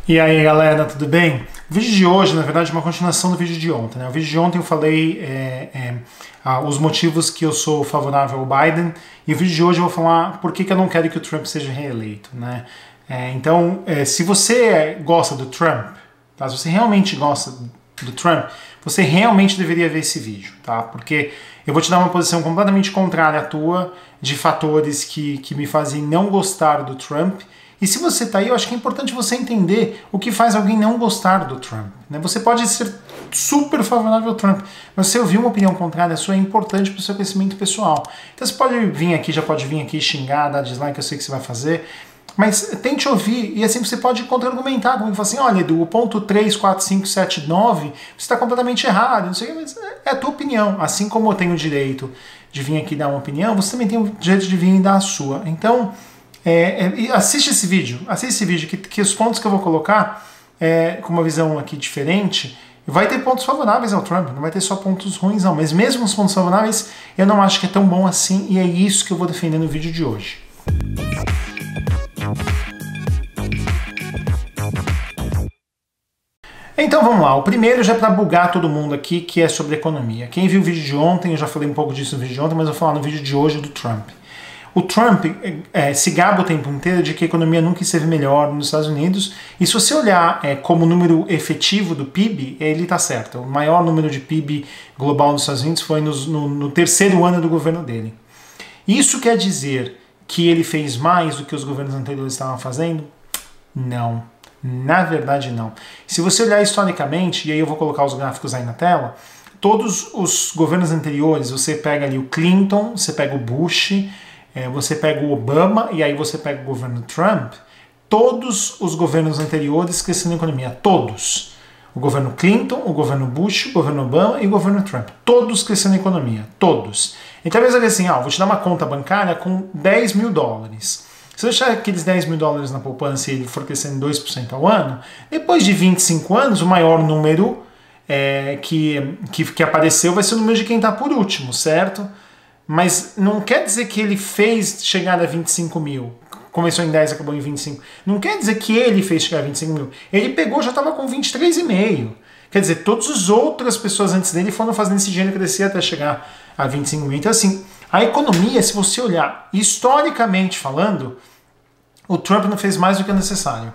E aí galera, tudo bem? O vídeo de hoje, na verdade, é uma continuação do vídeo de ontem, né? O vídeo de ontem eu falei os motivos que eu sou favorável ao Biden, e o vídeo de hoje eu vou falar por que eu não quero que o Trump seja reeleito, né? Se você gosta do Trump, tá? Se você realmente gosta do Trump, você realmente deveria ver esse vídeo, tá? Porque eu vou te dar uma posição completamente contrária à tua, de fatores que me fazem não gostar do Trump. E se você tá aí, eu acho que é importante você entender o que faz alguém não gostar do Trump, né? Você pode ser super favorável ao Trump, mas se ouvir uma opinião contrária sua é importante para o seu crescimento pessoal. Então você pode vir aqui, já pode vir aqui xingar, dar dislike, eu sei que você vai fazer, mas tente ouvir, e assim você pode contra-argumentar, como assim, olha Edu, o ponto 3, 4, 5, 7, 9, você está completamente errado, não sei o que, mas é a tua opinião. Assim como eu tenho o direito de vir aqui dar uma opinião, você também tem o direito de vir e dar a sua. Então, assiste esse vídeo, que os pontos que eu vou colocar, com uma visão aqui diferente, vai ter pontos favoráveis ao Trump, não vai ter só pontos ruins não, mas mesmo os pontos favoráveis, eu não acho que é tão bom assim, e é isso que eu vou defender no vídeo de hoje. Então vamos lá, o primeiro já é para bugar todo mundo aqui, que é sobre economia. Quem viu o vídeo de ontem, eu já falei um pouco disso no vídeo de ontem, mas eu vou falar no vídeo de hoje do Trump. O Trump se gaba o tempo inteiro de que a economia nunca esteve melhor nos Estados Unidos, e se você olhar como número efetivo do PIB, ele está certo. O maior número de PIB global nos Estados Unidos foi no terceiro ano do governo dele. Isso quer dizer que ele fez mais do que os governos anteriores estavam fazendo? Não. Na verdade, não. Se você olhar historicamente, e aí eu vou colocar os gráficos aí na tela, todos os governos anteriores, você pega ali o Clinton, você pega o Bush, você pega o Obama e aí você pega o governo Trump, todos os governos anteriores cresceram a economia, todos. O governo Clinton, o governo Bush, o governo Obama e o governo Trump, todos cresceram a economia, todos. Então, às vezes assim, vou te dar uma conta bancária com 10 mil dólares. Se você deixar aqueles 10 mil dólares na poupança e ele for crescendo 2% ao ano, depois de 25 anos, o maior número que apareceu vai ser o número de quem está por último, certo? Mas não quer dizer que ele fez chegar a 25 mil. Começou em 10 e acabou em 25. Não quer dizer que ele fez chegar a 25 mil. Ele pegou, já estava com 23,5. Quer dizer, todas as outras pessoas antes dele foram fazendo esse dinheiro crescer até chegar a 25 mil. Então, assim, a economia, se você olhar historicamente falando, o Trump não fez mais do que é necessário.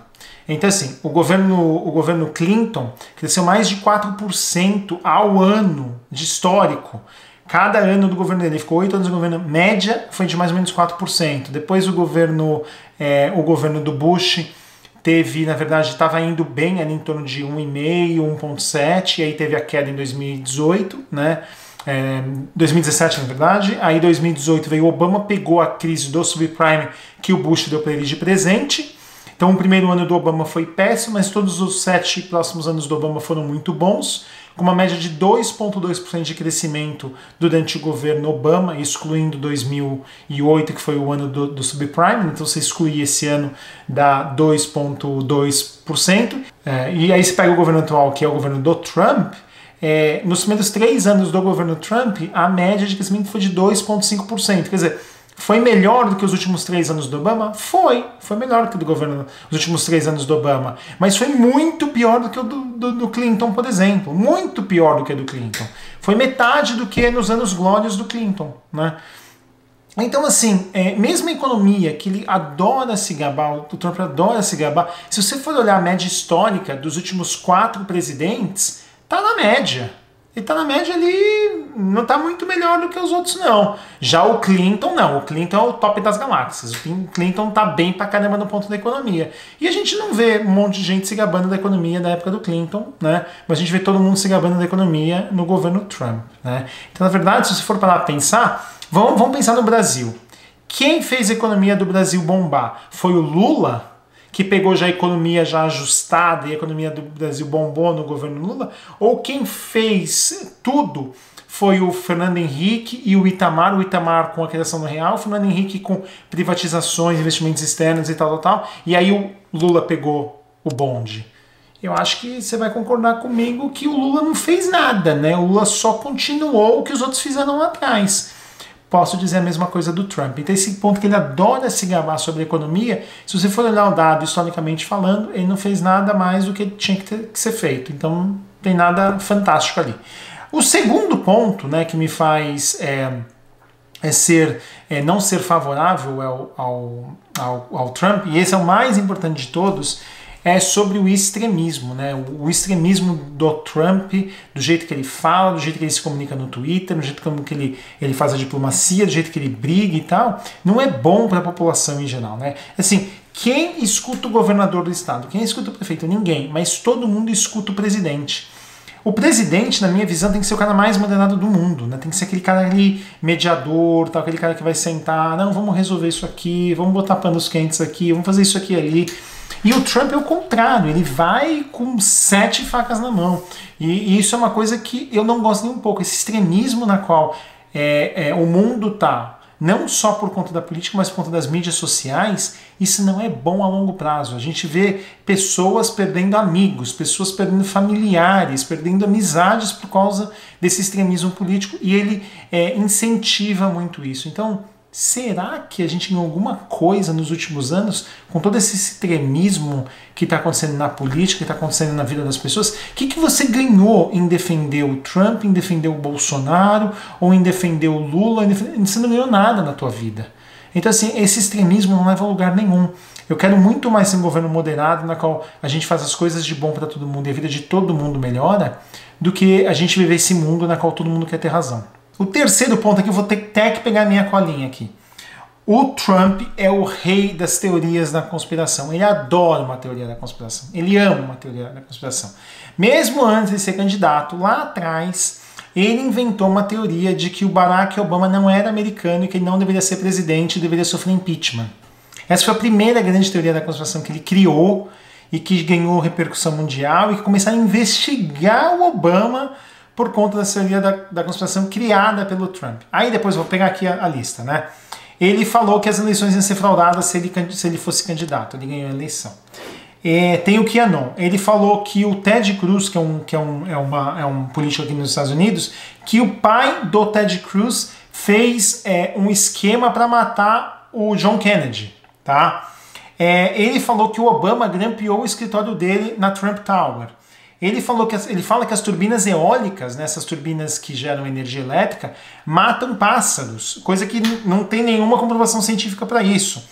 Então, assim, o governo Clinton cresceu mais de 4% ao ano de histórico. Cada ano do governo dele, ficou 8 anos no governo, média foi de mais ou menos 4%. Depois o governo do Bush teve, na verdade, estava indo bem ali em torno de 1,5%, 1,7%, e aí teve a queda em 2018, né? 2017 na verdade, aí 2018 veio o Obama, pegou a crise do subprime que o Bush deu para ele de presente. Então o primeiro ano do Obama foi péssimo, mas todos os 7 próximos anos do Obama foram muito bons, com uma média de 2,2% de crescimento durante o governo Obama, excluindo 2008, que foi o ano do subprime, então você excluir esse ano dá 2,2%. E aí você pega o governo atual, que é o governo do Trump, nos primeiros 3 anos do governo Trump, a média de crescimento foi de 2,5%. Quer dizer, foi melhor do que os últimos 3 anos do Obama? Foi melhor do que os últimos 3 anos do Obama. Mas foi muito pior do que o do Clinton, por exemplo. Muito pior do que o do Clinton. Foi metade do que nos anos glórios do Clinton, né? Então, assim, mesmo a economia, que ele adora se gabar, o Trump adora se gabar, se você for olhar a média histórica dos últimos 4 presidentes, tá na média. Ele tá na média ali, não tá muito melhor do que os outros, não. Já o Clinton, não. O Clinton é o top das galáxias. O Clinton tá bem pra caramba no ponto da economia. E a gente não vê um monte de gente se gabando da economia da época do Clinton, né? Mas a gente vê todo mundo se gabando da economia no governo Trump, né? Então, na verdade, se você for parar pra pensar, vamos pensar no Brasil. Quem fez a economia do Brasil bombar? Foi o Lula, que pegou já a economia já ajustada e a economia do Brasil bombou no governo Lula? Ou quem fez tudo foi o Fernando Henrique e o Itamar com a criação do real, o Fernando Henrique com privatizações, investimentos externos e tal, e aí o Lula pegou o bonde? Eu acho que você vai concordar comigo que o Lula não fez nada, né? O Lula só continuou o que os outros fizeram lá atrás. posso dizer a mesma coisa do Trump. Então esse ponto que ele adora se gabar sobre a economia, se você for olhar o dado historicamente falando, ele não fez nada mais do que tinha que ser feito. Então não tem nada fantástico ali. O segundo ponto, né, que me faz não ser favorável ao Trump, e esse é o mais importante de todos, é sobre o extremismo, né? O extremismo do Trump, do jeito que ele fala, do jeito que ele se comunica no Twitter, do jeito como que ele faz a diplomacia, do jeito que ele briga e tal, não é bom para a população em geral, né? Assim, quem escuta o governador do estado? Quem escuta o prefeito? Ninguém, mas todo mundo escuta o presidente. O presidente, na minha visão, tem que ser o cara mais moderado do mundo, né? Tem que ser aquele cara ali, mediador, tal, aquele cara que vai sentar, não, vamos resolver isso aqui, vamos botar panos quentes aqui, vamos fazer isso aqui ali. E o Trump é o contrário, ele vai com 7 facas na mão. E isso é uma coisa que eu não gosto nem um pouco, esse extremismo na qual o mundo está, não só por conta da política, mas por conta das mídias sociais, isso não é bom a longo prazo. A gente vê pessoas perdendo amigos, pessoas perdendo familiares, perdendo amizades por causa desse extremismo político, e ele incentiva muito isso. Então, será que a gente ganhou alguma coisa nos últimos anos com todo esse extremismo que está acontecendo na política, que está acontecendo na vida das pessoas? O que você ganhou em defender o Trump, em defender o Bolsonaro, ou em defender o Lula? Você não ganhou nada na tua vida. Então, assim, esse extremismo não leva a lugar nenhum. Eu quero muito mais ser um governo moderado, na qual a gente faz as coisas de bom para todo mundo e a vida de todo mundo melhora, do que a gente viver esse mundo na qual todo mundo quer ter razão. O terceiro ponto aqui, eu vou ter que pegar minha colinha aqui. O Trump é o rei das teorias da conspiração. Ele adora uma teoria da conspiração. Ele ama uma teoria da conspiração. Mesmo antes de ser candidato, lá atrás, ele inventou uma teoria de que o Barack Obama não era americano e que ele não deveria ser presidente e deveria sofrer impeachment. Essa foi a primeira grande teoria da conspiração que ele criou e que ganhou repercussão mundial e que começaram a investigar o Obama por conta da teoria da conspiração criada pelo Trump. Aí depois eu vou pegar aqui a lista, né? Ele falou que as eleições iam ser fraudadas se ele fosse candidato. Ele ganhou a eleição. Tem o QAnon. Ele falou que o Ted Cruz, que é um político aqui nos Estados Unidos, que o pai do Ted Cruz fez um esquema para matar o John Kennedy. Tá? Ele falou que o Obama grampeou o escritório dele na Trump Tower. Ele fala que as turbinas eólicas, né, essas turbinas que geram energia elétrica, matam pássaros, coisa que não tem nenhuma comprovação científica para isso.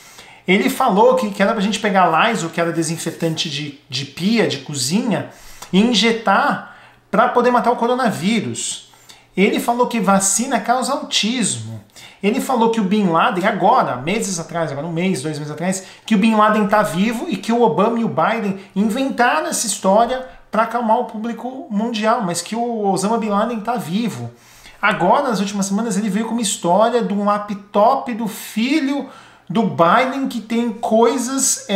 Ele falou que era para a gente pegar Lysol, que era desinfetante de pia, de cozinha, e injetar para poder matar o coronavírus. Ele falou que vacina causa autismo. Ele falou que o Bin Laden, agora, meses atrás, agora 2 meses atrás, que o Bin Laden está vivo e que o Obama e o Biden inventaram essa história para acalmar o público mundial, mas que o Osama Bin Laden está vivo. Agora, nas últimas semanas, ele veio com uma história de um laptop do filho do Biden que tem coisas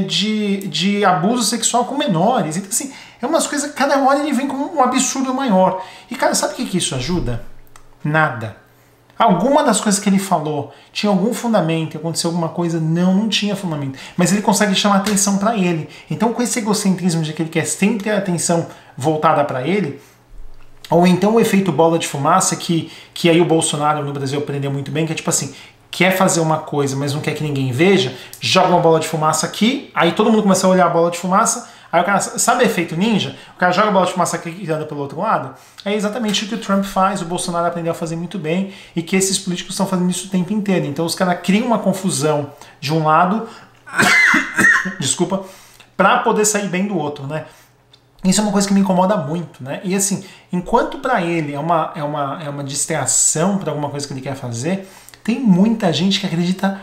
de abuso sexual com menores. Então, assim, é umas coisas, cada hora ele vem com um absurdo maior. E, cara, sabe o que isso ajuda? Nada. Alguma das coisas que ele falou tinha algum fundamento, aconteceu alguma coisa? Não tinha fundamento. Mas ele consegue chamar atenção para ele. Então, com esse egocentrismo de que ele quer sempre ter a atenção voltada para ele, ou então o efeito bola de fumaça, que aí o Bolsonaro no Brasil aprendeu muito bem, que é tipo assim, quer fazer uma coisa, mas não quer que ninguém veja, joga uma bola de fumaça aqui, aí todo mundo começa a olhar a bola de fumaça, aí o cara, sabe efeito ninja? O cara joga a bola de fumaça aqui e anda pelo outro lado? É exatamente o que o Trump faz, o Bolsonaro aprendeu a fazer muito bem, e que esses políticos estão fazendo isso o tempo inteiro. Então os caras criam uma confusão de um lado, desculpa, para poder sair bem do outro, né? Isso é uma coisa que me incomoda muito, né? E assim, enquanto para ele é uma distração para alguma coisa que ele quer fazer, tem muita gente que acredita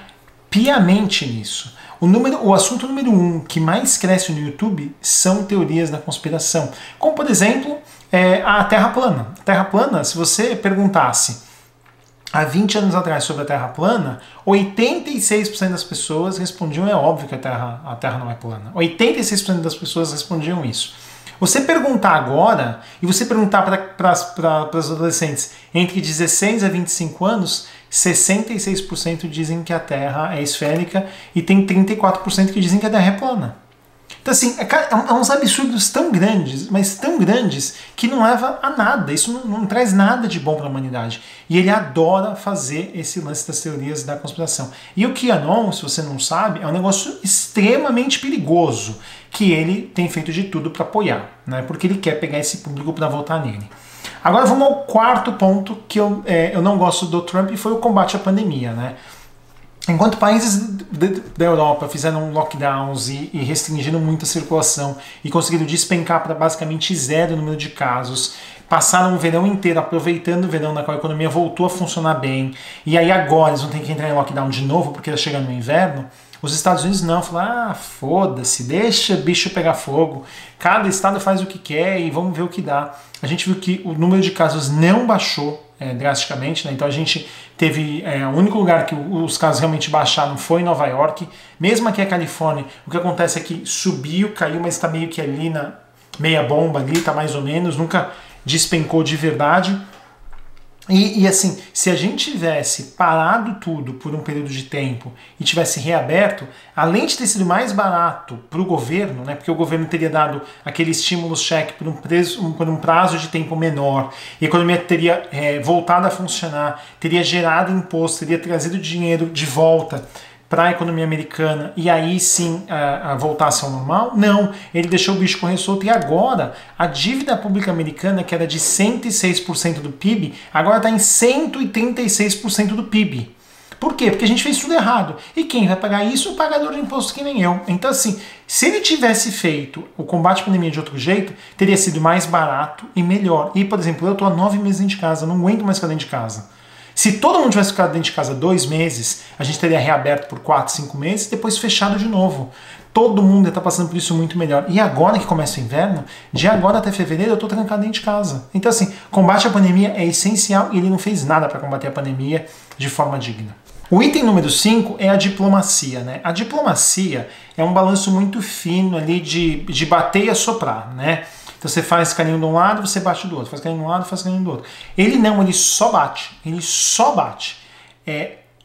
piamente nisso. O assunto número 1 que mais cresce no YouTube são teorias da conspiração. Como, por exemplo, a Terra plana. A Terra plana, se você perguntasse há 20 anos atrás sobre a Terra plana, 86% das pessoas respondiam, é óbvio que a Terra não é plana. 86% das pessoas respondiam isso. Você perguntar agora, e você perguntar para os adolescentes entre 16 a 25 anos, 66% dizem que a Terra é esférica e tem 34% que dizem que a Terra é plana. Então, assim, é uns absurdos tão grandes, mas tão grandes, que não leva a nada. Isso não traz nada de bom para a humanidade. E ele adora fazer esse lance das teorias da conspiração. E o QAnon, se você não sabe, é um negócio extremamente perigoso, que ele tem feito de tudo para apoiar, né? Porque ele quer pegar esse público para votar nele. Agora vamos ao quarto ponto que eu não gosto do Trump, e foi o combate à pandemia, né? Enquanto países da Europa fizeram lockdowns e restringiram muito a circulação e conseguiram despencar para basicamente zero o número de casos, passaram o verão inteiro aproveitando o verão na qual a economia voltou a funcionar bem, e aí agora eles vão ter que entrar em lockdown de novo porque está chegando no inverno, os Estados Unidos não, falaram, foda-se, deixa o bicho pegar fogo, cada estado faz o que quer e vamos ver o que dá. A gente viu que o número de casos não baixou drasticamente, né? Então a gente teve, o único lugar que os casos realmente baixaram foi em Nova York, mesmo aqui a Califórnia, o que acontece é que subiu, caiu, mas está meio que ali na meia bomba ali, tá mais ou menos, nunca despencou de verdade. E assim, se a gente tivesse parado tudo por um período de tempo e tivesse reaberto, além de ter sido mais barato para o governo, né, porque o governo teria dado aquele estímulo-cheque por um prazo de tempo menor, e a economia teria voltado a funcionar, teria gerado imposto, teria trazido dinheiro de volta para a economia americana e aí sim voltasse ao normal? Não, ele deixou o bicho correr solto, e agora a dívida pública americana, que era de 106% do PIB, agora está em 136% do PIB. Por quê? Porque a gente fez tudo errado. E quem vai pagar isso? O pagador de imposto, que nem eu. Então assim, se ele tivesse feito o combate à pandemia de outro jeito, teria sido mais barato e melhor. E, por exemplo, eu estou há 9 meses dentro de casa, não aguento mais ficar dentro de casa. Se todo mundo tivesse ficado dentro de casa 2 meses, a gente teria reaberto por 4, 5 meses e depois fechado de novo. Todo mundo está passando por isso muito melhor. E agora que começa o inverno, de agora até fevereiro eu estou trancado dentro de casa. Então assim, combate à pandemia é essencial e ele não fez nada para combater a pandemia de forma digna. O item número 5 é a diplomacia, né? A diplomacia é um balanço muito fino ali de bater e assoprar, né? Então você faz carinho de um lado, você bate do outro. Faz carinho de um lado, faz carinho do outro. Ele não, ele só bate. Ele só bate.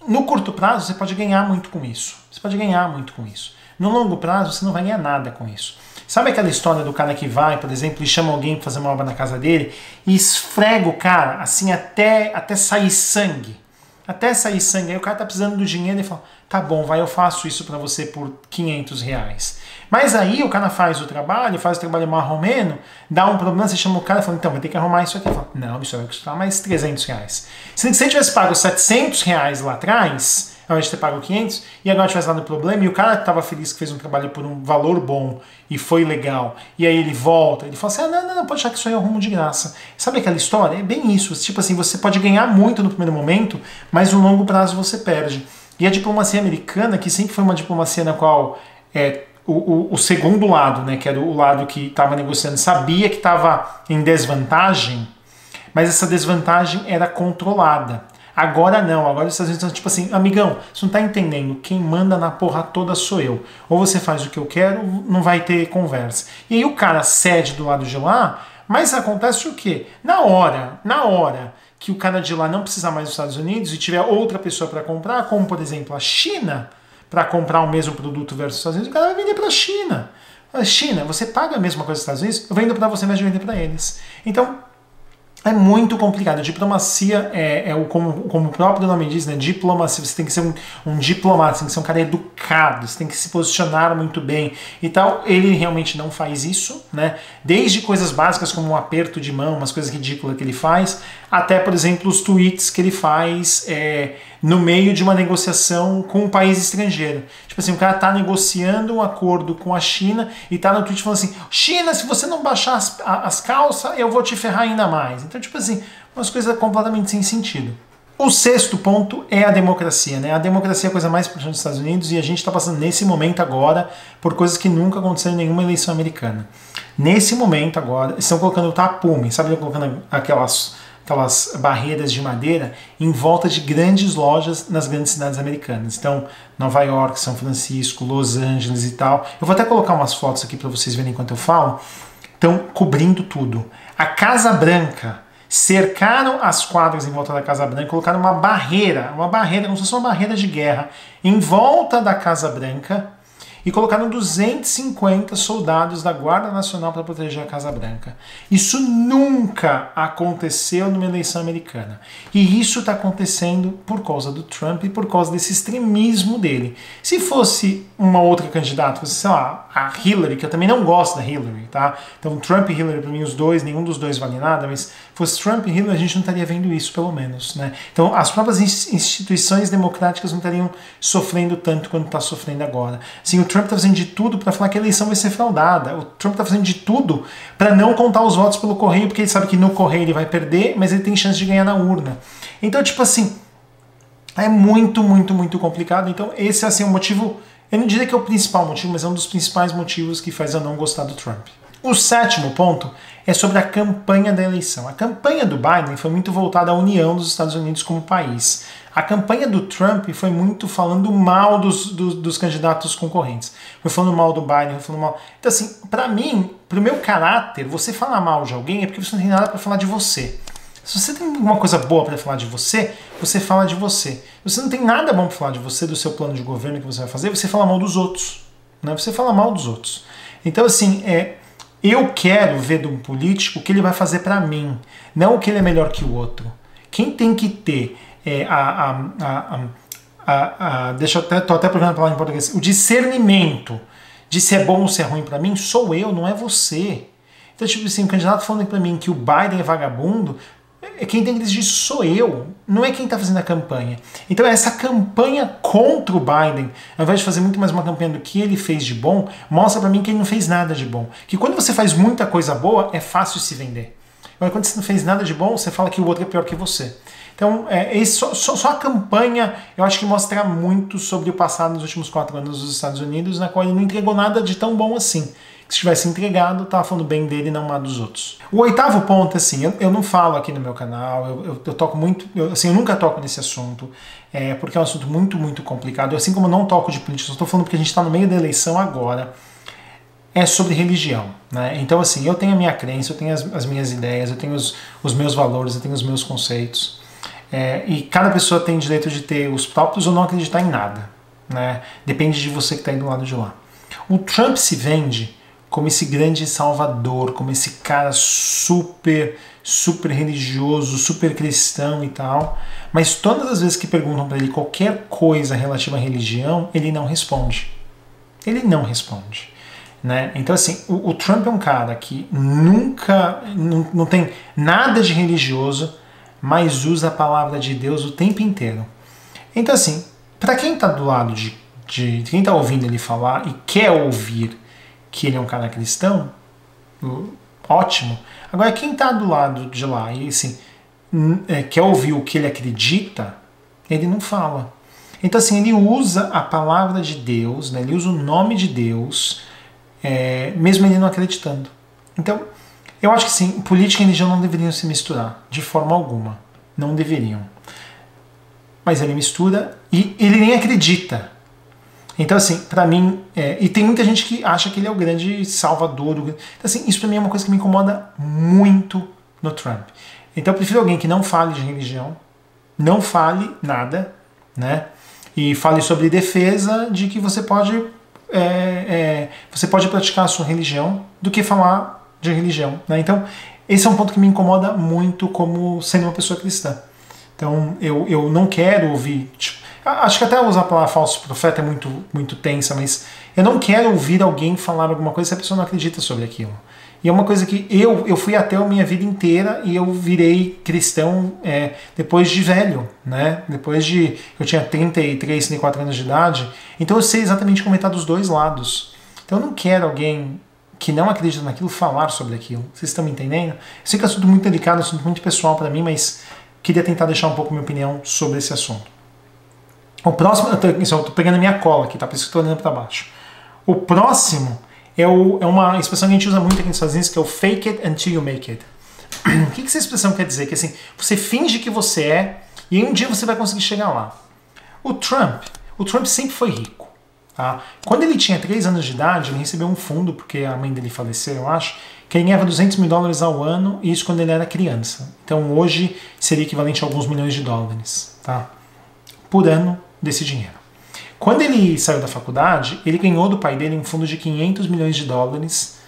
No curto prazo, você pode ganhar muito com isso. Você pode ganhar muito com isso. No longo prazo, você não vai ganhar nada com isso. Sabe aquela história do cara que vai, por exemplo, e chama alguém para fazer uma obra na casa dele e esfrega o cara, assim, até sair sangue? Até sair sangue. Aí o cara tá precisando do dinheiro e fala, tá bom, vai, eu faço isso para você por R$500. Mas aí o cara faz o trabalho marromeno, dá um problema, você chama o cara e fala, então, vai ter que arrumar isso aqui. Fala, não, isso vai custar mais R$300. Se você tivesse pago R$700 lá atrás, ao invés de ter pago 500, e agora tivesse dado problema, e o cara que estava feliz que fez um trabalho por um valor bom, e foi legal, e aí ele volta, ele fala assim, não, pode achar que isso aí é um rumo de graça. Sabe aquela história? É bem isso, tipo assim, você pode ganhar muito no primeiro momento, mas no longo prazo você perde. E a diplomacia americana, que sempre foi uma diplomacia na qual o segundo lado, né, que era o lado que estava negociando, sabia que estava em desvantagem, mas essa desvantagem era controlada. Agora não, agora os Estados Unidos estão tipo assim, amigão, você não está entendendo, quem manda na porra toda sou eu. Ou você faz o que eu quero, não vai ter conversa. E aí o cara cede do lado de lá, mas acontece o quê? Na hora que o cara de lá não precisar mais dos Estados Unidos e tiver outra pessoa para comprar, como por exemplo a China, para comprar o mesmo produto versus os Estados Unidos, o cara vai vender para a China. China, você paga a mesma coisa dos Estados Unidos, eu vendo para você, mas de vender para eles. Então, é muito complicado. Diplomacia como o próprio nome diz, né? Diplomacia, você tem que ser um diplomata, você tem que ser um cara educado, você tem que se posicionar muito bem e tal. Ele realmente não faz isso, né? Desde coisas básicas como um aperto de mão, umas coisas ridículas que ele faz, até, por exemplo, os tweets que ele faz no meio de uma negociação com um país estrangeiro. Tipo assim, o cara tá negociando um acordo com a China e tá no tweet falando assim, China, se você não baixar as calças, eu vou te ferrar ainda mais. Então, tipo assim, umas coisas completamente sem sentido. O sexto ponto é a democracia, né? A democracia é a coisa mais importante dos Estados Unidos e a gente está passando nesse momento agora por coisas que nunca aconteceram em nenhuma eleição americana. Nesse momento agora, estão colocando o tapume, sabe? Estão colocando aquelas barreiras de madeira em volta de grandes lojas nas grandes cidades americanas. Então, Nova York, São Francisco, Los Angeles e tal. Eu vou até colocar umas fotos aqui para vocês verem enquanto eu falo. Estão cobrindo tudo. A Casa Branca, cercaram as quadras em volta da Casa Branca, colocaram uma barreira, como se fosse uma barreira de guerra, em volta da Casa Branca, e colocaram 250 soldados da Guarda Nacional para proteger a Casa Branca. Isso nunca aconteceu numa eleição americana. E isso está acontecendo por causa do Trump e por causa desse extremismo dele. Se fosse uma outra candidata, fosse, sei lá, a Hillary, que eu também não gosto da Hillary, tá? Então Trump e Hillary, para mim, os dois, nenhum dos dois vale nada, mas fosse Trump e Hillary, a gente não estaria vendo isso, pelo menos, né? Então as próprias instituições democráticas não estariam sofrendo tanto quanto está sofrendo agora. Assim, o Trump está fazendo de tudo para falar que a eleição vai ser fraudada. O Trump está fazendo de tudo para não contar os votos pelo correio, porque ele sabe que no correio ele vai perder, mas ele tem chance de ganhar na urna. Então, tipo assim, é muito, muito, muito complicado. Então, esse é assim, o motivo, eu não diria que é o principal motivo, mas é um dos principais motivos que faz eu não gostar do Trump. O sétimo ponto é sobre a campanha da eleição. A campanha do Biden foi muito voltada à união dos Estados Unidos como país. A campanha do Trump foi muito falando mal dos candidatos concorrentes. Foi falando mal do Biden, foi falando mal... Então assim, pra mim, pro meu caráter, você falar mal de alguém é porque você não tem nada pra falar de você. Se você tem alguma coisa boa para falar de você, você fala de você. Se você não tem nada bom para falar de você, do seu plano de governo que você vai fazer, você fala mal dos outros. Né? Você fala mal dos outros. Então assim, eu quero ver de um político o que ele vai fazer para mim, não o que ele é melhor que o outro. Quem tem que ter deixa eu tô até procurando a palavra em português, o discernimento de se é bom ou se é ruim para mim, sou eu, não é você. Então, tipo assim, o candidato falando para mim que o Biden é vagabundo, quem tem que decidir isso sou eu, não é quem está fazendo a campanha. Então essa campanha contra o Biden, ao invés de fazer muito mais uma campanha do que ele fez de bom, mostra para mim que ele não fez nada de bom. Que quando você faz muita coisa boa, é fácil se vender. Mas quando você não fez nada de bom, você fala que o outro é pior que você. Então, só a campanha, eu acho que mostra muito sobre o passado nos últimos 4 anos dos Estados Unidos, na qual ele não entregou nada de tão bom assim. Se tivesse entregado, estava falando bem dele e não mal dos outros. O oitavo ponto, assim, eu não falo aqui no meu canal, eu toco muito, eu nunca toco nesse assunto, porque é um assunto muito, muito complicado. Assim como eu não toco de política, eu estou falando porque a gente está no meio da eleição agora, é sobre religião. Né? Então, assim, eu tenho a minha crença, eu tenho as minhas ideias, eu tenho os meus valores, eu tenho os meus conceitos. E cada pessoa tem direito de ter os próprios ou não acreditar em nada. Né? Depende de você que está aí do lado de lá. O Trump se vende como esse grande salvador, como esse cara super, super religioso, super cristão e tal, mas todas as vezes que perguntam para ele qualquer coisa relativa à religião, ele não responde. Ele não responde. Né? Então assim, o Trump é um cara que nunca, não tem nada de religioso, mas usa a palavra de Deus o tempo inteiro. Então assim, para quem está do lado de quem está ouvindo ele falar e quer ouvir que ele é um cara cristão, ótimo. Agora, quem está do lado de lá e assim, quer ouvir o que ele acredita, ele não fala. Então, assim, ele usa a palavra de Deus, né, ele usa o nome de Deus, mesmo ele não acreditando. Então, eu acho que sim, política e religião não deveriam se misturar, de forma alguma. Não deveriam. Mas ele mistura e ele nem acredita. Então, assim, pra mim, e tem muita gente que acha que ele é o grande salvador. Então, assim, isso pra mim é uma coisa que me incomoda muito no Trump. Então, eu prefiro alguém que não fale de religião, não fale nada, né? E fale sobre defesa de que você pode praticar a sua religião do que falar de religião, né? Então, esse é um ponto que me incomoda muito como sendo uma pessoa cristã. Então, eu não quero ouvir... Acho que até usar a palavra falso profeta é muito, muito tensa, mas eu não quero ouvir alguém falar alguma coisa se a pessoa não acredita sobre aquilo. E é uma coisa que eu fui ateu a minha vida inteira e eu virei cristão depois de velho, né? Depois de... Eu tinha 33, 34 anos de idade, então eu sei exatamente comentar dos dois lados. Então eu não quero alguém que não acredita naquilo falar sobre aquilo. Vocês estão me entendendo? Eu sei que é um assunto muito delicado, um assunto muito pessoal para mim, mas queria tentar deixar um pouco minha opinião sobre esse assunto. O próximo, eu tô pegando a minha cola aqui, tá? Por isso que eu tô olhando para baixo. O próximo é uma expressão que a gente usa muito aqui nos Estados Unidos, que é o fake it until you make it. O que essa expressão quer dizer? Que assim, você finge que você é, e aí um dia você vai conseguir chegar lá. O Trump sempre foi rico. Tá? Quando ele tinha 3 anos de idade, ele recebeu um fundo, porque a mãe dele faleceu, eu acho, que ele ganhava $200 mil ao ano, e isso quando ele era criança. Então hoje seria equivalente a alguns milhões de dólares, tá? Por ano, desse dinheiro. Quando ele saiu da faculdade, ele ganhou do pai dele um fundo de 500 milhões de dólares,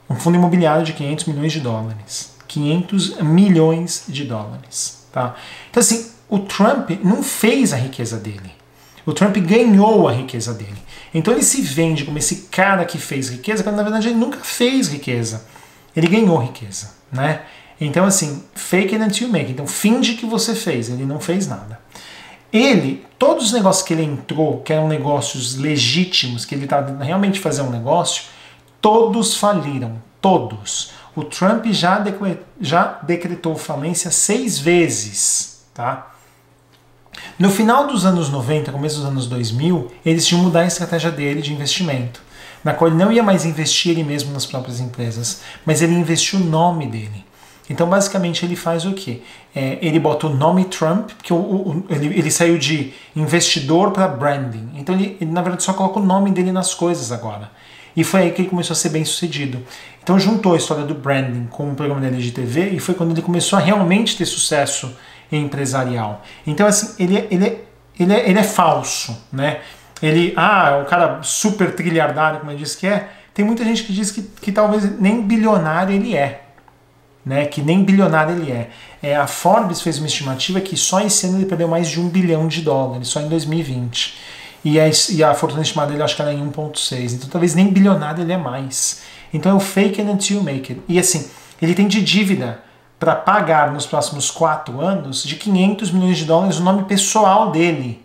um fundo imobiliário de 500 milhões de dólares. 500 milhões de dólares. Tá? Então assim, o Trump não fez a riqueza dele. O Trump ganhou a riqueza dele. Então ele se vende como esse cara que fez riqueza, quando na verdade ele nunca fez riqueza. Ele ganhou riqueza, né? Então assim, fake it until you make. Então finge que você fez, ele não fez nada. Ele, todos os negócios que ele entrou, que eram negócios legítimos, que ele estava realmente fazendo um negócio, todos faliram, todos. O Trump já decretou falência 6 vezes, tá? No final dos anos 90, começo dos anos 2000, eles tinham mudar a estratégia dele de investimento, na qual ele não ia mais investir ele mesmo nas próprias empresas, mas ele investiu o nome dele. Então, basicamente, ele faz o quê? Ele bota o nome Trump, porque ele saiu de investidor para branding. Então, ele, na verdade, só coloca o nome dele nas coisas agora. E foi aí que ele começou a ser bem sucedido. Então, juntou a história do branding com o programa dele de TV, e foi quando ele começou a realmente ter sucesso empresarial. Então, assim, ele é falso, né? Ele, é um cara super trilhardário, como ele diz que é. Tem muita gente que diz que talvez nem bilionário ele é. Né, que nem bilionário ele é. A Forbes fez uma estimativa que só esse ano ele perdeu mais de $1 bilhão, só em 2020. E a fortuna estimada dele acho que era em 1,6. Então talvez nem bilionário ele é mais. Então é o fake it until you make it. E assim, ele tem de dívida para pagar nos próximos 4 anos de $500 milhões o nome pessoal dele.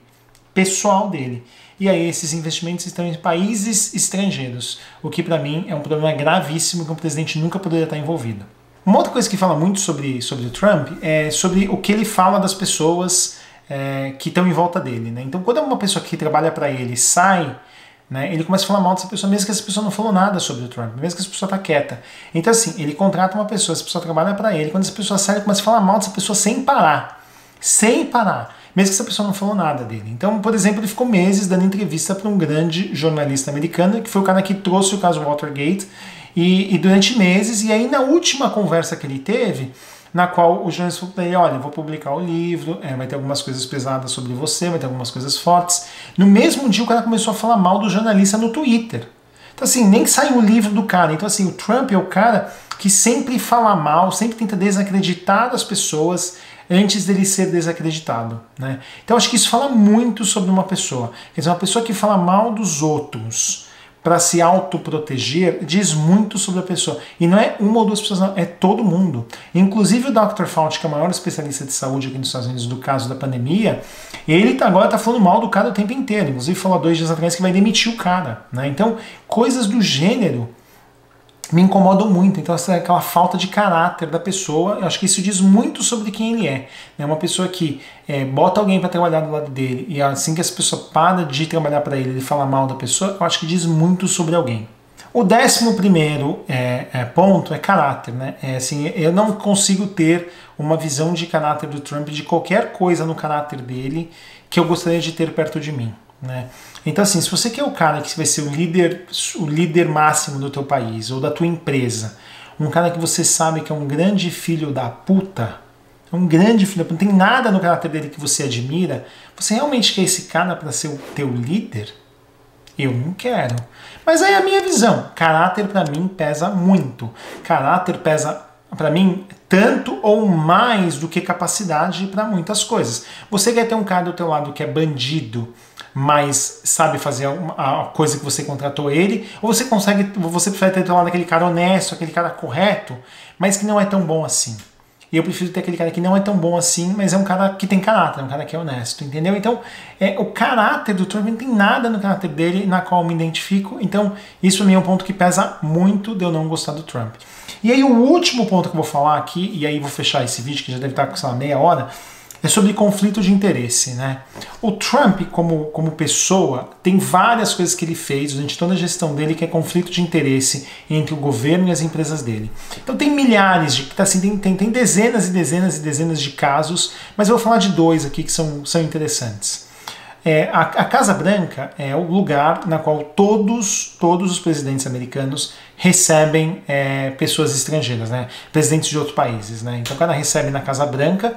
Pessoal dele. E aí esses investimentos estão em países estrangeiros. O que para mim é um problema gravíssimo que um presidente nunca poderia estar envolvido. Uma outra coisa que fala muito sobre o Trump é sobre o que ele fala das pessoas que estão em volta dele. Né? Então, quando uma pessoa que trabalha para ele sai, né, ele começa a falar mal dessa pessoa, mesmo que essa pessoa não falou nada sobre o Trump, mesmo que essa pessoa está quieta. Então, assim, ele contrata uma pessoa, essa pessoa trabalha para ele, quando essa pessoa sai, ele começa a falar mal dessa pessoa sem parar. Sem parar. Mesmo que essa pessoa não falou nada dele. Então, por exemplo, ele ficou meses dando entrevista para um grande jornalista americano, que foi o cara que trouxe o caso Watergate, e durante meses, e aí na última conversa que ele teve, na qual o jornalista falou para ele, olha, eu vou publicar o livro, vai ter algumas coisas pesadas sobre você, vai ter algumas coisas fortes. No mesmo dia o cara começou a falar mal do jornalista no Twitter. Então assim, nem saiu o livro do cara. Então assim, o Trump é o cara que sempre fala mal, sempre tenta desacreditar as pessoas antes dele ser desacreditado. Né? Então acho que isso fala muito sobre uma pessoa. Quer dizer, uma pessoa que fala mal dos outros para se autoproteger, diz muito sobre a pessoa. E não é uma ou duas pessoas, não, é todo mundo. Inclusive o Dr. Fauci, que é o maior especialista de saúde aqui nos Estados Unidos do caso da pandemia, ele agora está falando mal do cara o tempo inteiro. Inclusive falou há 2 dias atrás que vai demitir o cara. Né? Então, coisas do gênero me incomodam muito. Então, essa é aquela falta de caráter da pessoa. Eu acho que isso diz muito sobre quem ele é. É uma pessoa que bota alguém para trabalhar do lado dele e assim que essa pessoa para de trabalhar para ele, ele fala mal da pessoa, eu acho que diz muito sobre alguém. O 11º ponto é caráter. Né? Assim, eu não consigo ter uma visão de caráter do Trump, de qualquer coisa no caráter dele que eu gostaria de ter perto de mim. Né? Então assim, se você quer o cara que vai ser o líder máximo do teu país ou da tua empresa, um cara que você sabe que é um grande filho da puta, não tem nada no caráter dele que você admira, você realmente quer esse cara para ser o teu líder? Eu não quero. Mas aí a minha visão, caráter para mim pesa muito. Caráter pesa para mim tanto ou mais do que capacidade para muitas coisas. Você quer ter um cara do teu lado que é bandido, mas sabe fazer a coisa que você contratou ele, ou você prefere ter do teu lado aquele cara honesto, aquele cara correto, mas que não é tão bom assim. E eu prefiro ter aquele cara que não é tão bom assim, mas é um cara que tem caráter, é um cara que é honesto, entendeu? Então, o caráter do Trump não tem nada no caráter dele na qual eu me identifico, então isso pra mim é um ponto que pesa muito de eu não gostar do Trump. E aí o último ponto que eu vou falar aqui, e aí vou fechar esse vídeo que já deve estar com, sei lá, meia hora, é sobre conflito de interesse. Né? O Trump, como pessoa, tem várias coisas que ele fez durante toda a gestão dele que é conflito de interesse entre o governo e as empresas dele. Então tem milhares, tem dezenas e dezenas e dezenas de casos, mas eu vou falar de 2 aqui que são interessantes. A Casa Branca é o lugar na qual todos os presidentes americanos recebem pessoas estrangeiras, né? Presidentes de outros países. Né? Então o cara recebe na Casa Branca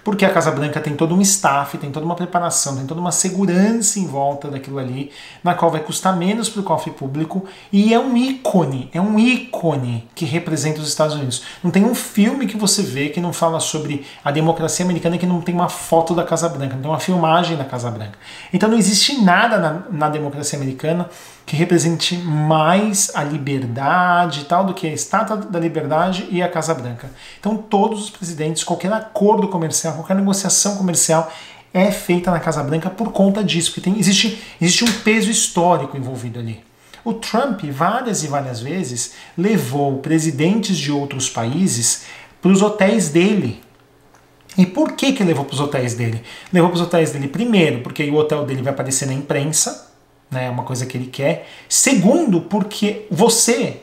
porque a Casa Branca tem todo um staff, tem toda uma preparação, tem toda uma segurança em volta daquilo ali, na qual vai custar menos para o cofre público, e é um ícone que representa os Estados Unidos. Não tem um filme que você vê que não fala sobre a democracia americana que não tem uma foto da Casa Branca, não tem uma filmagem da Casa Branca. Então não existe nada na democracia americana que represente mais a liberdade e tal do que a Estátua da Liberdade e a Casa Branca. Então todos os presidentes, qualquer acordo comercial, qualquer negociação comercial é feita na Casa Branca por conta disso, porque existe um peso histórico envolvido ali. O Trump, várias e várias vezes, levou presidentes de outros países para os hotéis dele. E por que ele levou para os hotéis dele? Levou para os hotéis dele, primeiro, porque aí o hotel dele vai aparecer na imprensa, né, é uma coisa que ele quer. Segundo, porque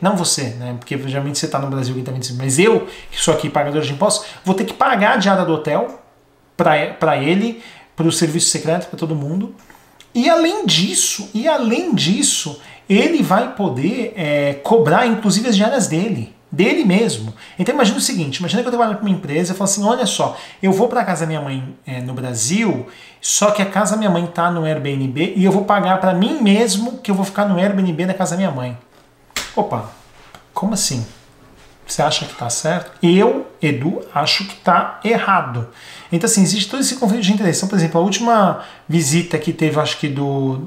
não você, né, porque geralmente você está no Brasil e também diz, mas eu, que sou aqui pagador de impostos, vou ter que pagar a diária do hotel para ele, para o serviço secreto, para todo mundo. E além disso, ele vai poder cobrar inclusive as diárias dele mesmo. Então imagina o seguinte, imagina que eu trabalho para uma empresa e falo assim, olha só, eu vou para a casa da minha mãe no Brasil, só que a casa da minha mãe está no Airbnb e eu vou pagar para mim mesmo que eu vou ficar no Airbnb da casa da minha mãe. Opa, como assim? Você acha que está certo? Eu, Edu, acho que está errado. Então assim, existe todo esse conflito de interesse. Então, por exemplo, a última visita que teve, acho que do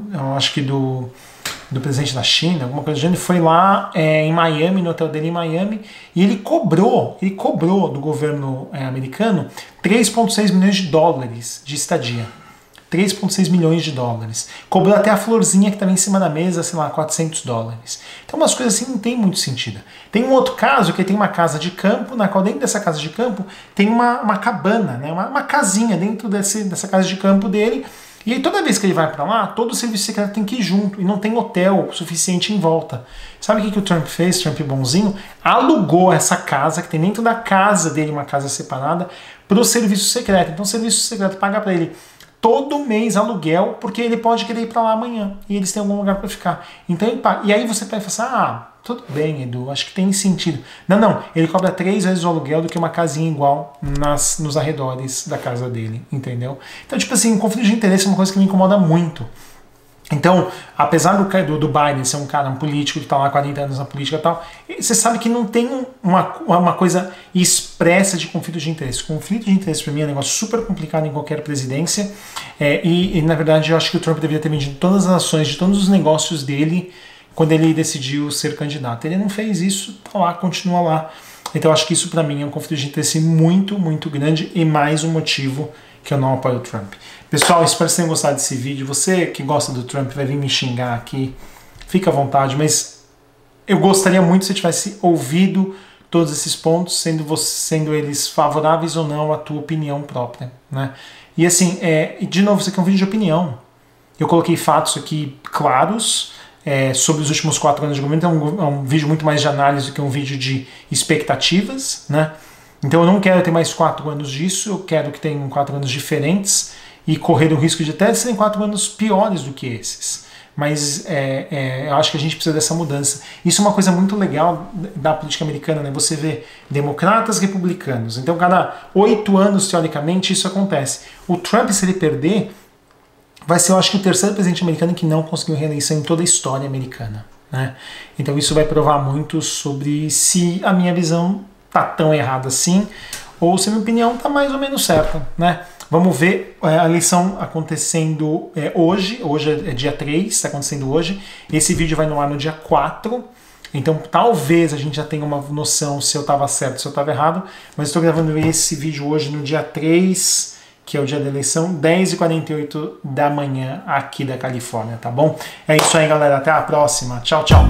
presidente da China, alguma coisa do gênero, foi lá em Miami, no hotel dele em Miami, e ele cobrou do governo americano 3,6 milhões de dólares de estadia. 3,6 milhões de dólares. Cobrou até a florzinha que estava em cima da mesa, sei lá, 400 dólares. Então umas coisas assim não tem muito sentido. Tem um outro caso que tem uma casa de campo, na qual dentro dessa casa de campo tem uma cabana, né, uma casinha dentro dessa casa de campo dele. E aí toda vez que ele vai para lá, todo o serviço secreto tem que ir junto, e não tem hotel suficiente em volta. Sabe o que o Trump fez, Trump bonzinho? Alugou essa casa, que tem dentro da casa dele uma casa separada, para o serviço secreto. Então o serviço secreto paga para ele todo mês aluguel, porque ele pode querer ir para lá amanhã, e eles têm algum lugar para ficar. Então ele paga. E aí você pode falar, tudo bem, Edu, acho que tem sentido. Não, ele cobra 3 vezes o aluguel do que uma casinha igual nos arredores da casa dele, entendeu? Então, tipo assim, o conflito de interesse é uma coisa que me incomoda muito. Então, apesar do Biden ser um cara, um político que está lá há 40 anos na política e tal, você sabe que não tem uma coisa expressa de conflito de interesse. Conflito de interesse para mim é um negócio super complicado em qualquer presidência, e na verdade eu acho que o Trump deveria ter vendido todas as ações de todos os negócios dele quando ele decidiu ser candidato. Ele não fez isso, tá lá, continua lá. Então eu acho que isso para mim é um conflito de interesse muito, muito grande, e mais um motivo que eu não apoio o Trump. Pessoal, espero que vocês tenham gostado desse vídeo. Você que gosta do Trump vai vir me xingar aqui, fica à vontade, mas eu gostaria muito se eu tivesse ouvido todos esses pontos, sendo eles favoráveis ou não à tua opinião própria, né? E assim, de novo, isso aqui é um vídeo de opinião. Eu coloquei fatos aqui claros sobre os últimos 4 anos de governo, então é um vídeo muito mais de análise do que um vídeo de expectativas, né? Então eu não quero ter mais 4 anos disso, eu quero que tenham 4 anos diferentes e correr o risco de até serem 4 anos piores do que esses. Mas eu acho que a gente precisa dessa mudança. Isso é uma coisa muito legal da política americana, né? Você vê democratas, republicanos. Então cada 8 anos, teoricamente, isso acontece. O Trump, se ele perder, vai ser, eu acho que, o terceiro presidente americano que não conseguiu reeleição em toda a história americana, né? Então isso vai provar muito sobre se a minha visão tá tão errada assim, ou se a minha opinião tá mais ou menos certa, né? Vamos ver a eleição acontecendo hoje é dia 3, está acontecendo hoje. Esse vídeo vai no ar no dia 4, então talvez a gente já tenha uma noção se eu estava certo, se eu estava errado, mas estou gravando esse vídeo hoje no dia 3, que é o dia da eleição, 10h48 da manhã aqui da Califórnia, tá bom? É isso aí, galera, até a próxima. Tchau, tchau!